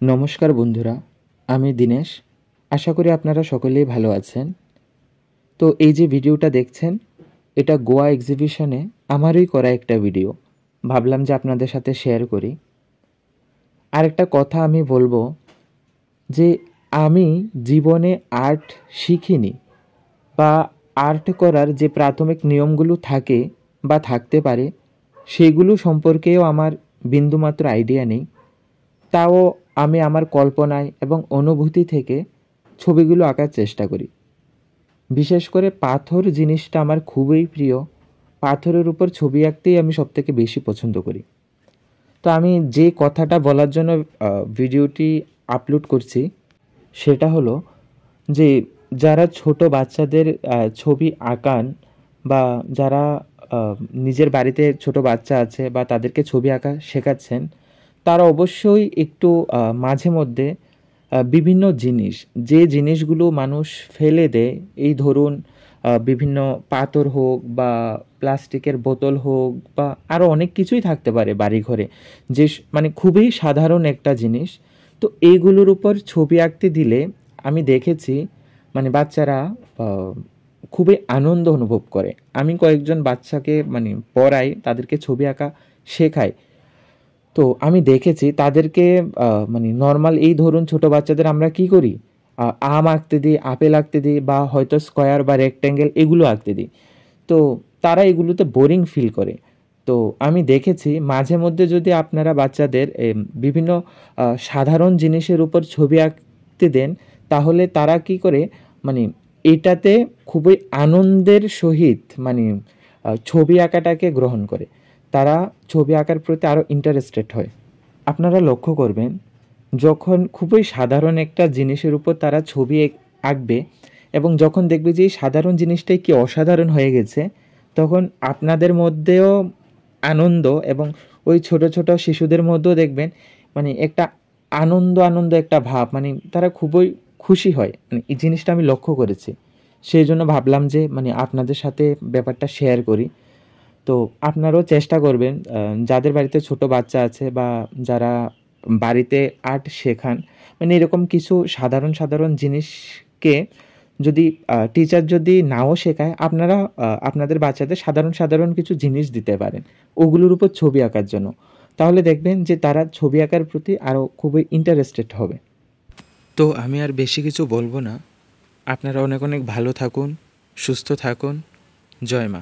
নমস্কার বন্ধুরা, আমি দীনেশ। আশা করি আপনারা সকলেই ভালো আছেন। তো এই যে ভিডিওটা দেখছেন, এটা গোয়া এক্সিবিশনে আমারই করা একটা ভিডিও। ভাবলাম যে আপনাদের সাথে শেয়ার করি। আরেকটা কথা আমি বলবো যে আমি জীবনে আর্ট শিখিনি, বা আর্ট করার যে প্রাথমিক নিয়মগুলো থাকে বা থাকতে পারে সেগুলো সম্পর্কেও আমার বিন্দুমাত্র আইডিয়া নেই। তাও আমি আমার কল্পনায় এবং অনুভূতি থেকে ছবিগুলো আঁকার চেষ্টা করি। বিশেষ করে পাথর জিনিসটা আমার খুবই প্রিয়। পাথরের উপর ছবি আঁকতেই আমি সবথেকে বেশি পছন্দ করি। তো আমি যে কথাটা বলার জন্য ভিডিওটি আপলোড করছি সেটা হলো যে যারা ছোট বাচ্চাদের ছবি আঁকান, বা যারা নিজের বাড়িতে ছোট বাচ্চা আছে বা তাদেরকে ছবি আঁকা শেখাচ্ছেন, তারা অবশ্যই একটু মাঝে মধ্যে বিভিন্ন জিনিস, যে জিনিসগুলো মানুষ ফেলে দেয়, এই ধরুন বিভিন্ন পাথর হোক বা প্লাস্টিকের বোতল হোক বা আরও অনেক কিছুই থাকতে পারে বাড়িঘরে, যে মানে খুবই সাধারণ একটা জিনিস। তো এইগুলোর উপর ছবি আঁকতে দিলে আমি দেখেছি মানে বাচ্চারা আহ, খুবই আনন্দ অনুভব করে। আমি কয়েকজন বাচ্চাকে মানে পড়াই, তাদেরকে ছবি আঁকা শেখাই। তো আমি দেখেছি তাদেরকে মানে নর্মাল এই ধরুন ছোট বাচ্চাদের আমরা কি করি, আম আঁকতে দিই, আপেল আঁকতে দিই, বা হয়তো স্কোয়ার বা রেক্ট্যাঙ্গেল এগুলো আঁকতে দিই। তো তারা এগুলোতে বোরিং ফিল করে। তো আমি দেখেছি মাঝে মধ্যে যদি আপনারা বাচ্চাদের বিভিন্ন সাধারণ জিনিসের উপর ছবি আঁকতে দেন, তাহলে তারা কি করে মানে এটাতে খুবই আনন্দের সহিত মানে ছবি আঁকাটাকে গ্রহণ করে। তারা ছবি আঁকার প্রতি আরও ইন্টারেস্টেড হয়। আপনারা লক্ষ্য করবেন, যখন খুবই সাধারণ একটা জিনিসের উপর তারা ছবি আঁকবে এবং যখন দেখবে যে এই সাধারণ জিনিসটাই কি অসাধারণ হয়ে গেছে, তখন আপনাদের মধ্যেও আনন্দ, এবং ওই ছোট ছোট শিশুদের মধ্যেও দেখবেন মানে একটা আনন্দ আনন্দ একটা ভাব, মানে তারা খুবই খুশি হয়। মানে এই জিনিসটা আমি লক্ষ্য করেছি। সেই জন্য ভাবলাম যে মানে আপনাদের সাথে ব্যাপারটা শেয়ার করি। তো আপনারাও চেষ্টা করবেন, যাদের বাড়িতে ছোট বাচ্চা আছে বা যারা বাড়িতে আর্ট শেখান, মানে এরকম কিছু সাধারণ সাধারণ জিনিসকে যদি টিচার যদি নাও শেখায়, আপনারা আপনাদের বাচ্চাদের সাধারণ সাধারণ কিছু জিনিস দিতে পারেন ওগুলোর উপর ছবি আঁকার জন্য। তাহলে দেখবেন যে তারা ছবি আঁকার প্রতি আরও খুবই ইন্টারেস্টেড হবে। তো আমি আর বেশি কিছু বলবো না। আপনারা অনেক অনেক ভালো থাকুন, সুস্থ থাকুন। জয় মা।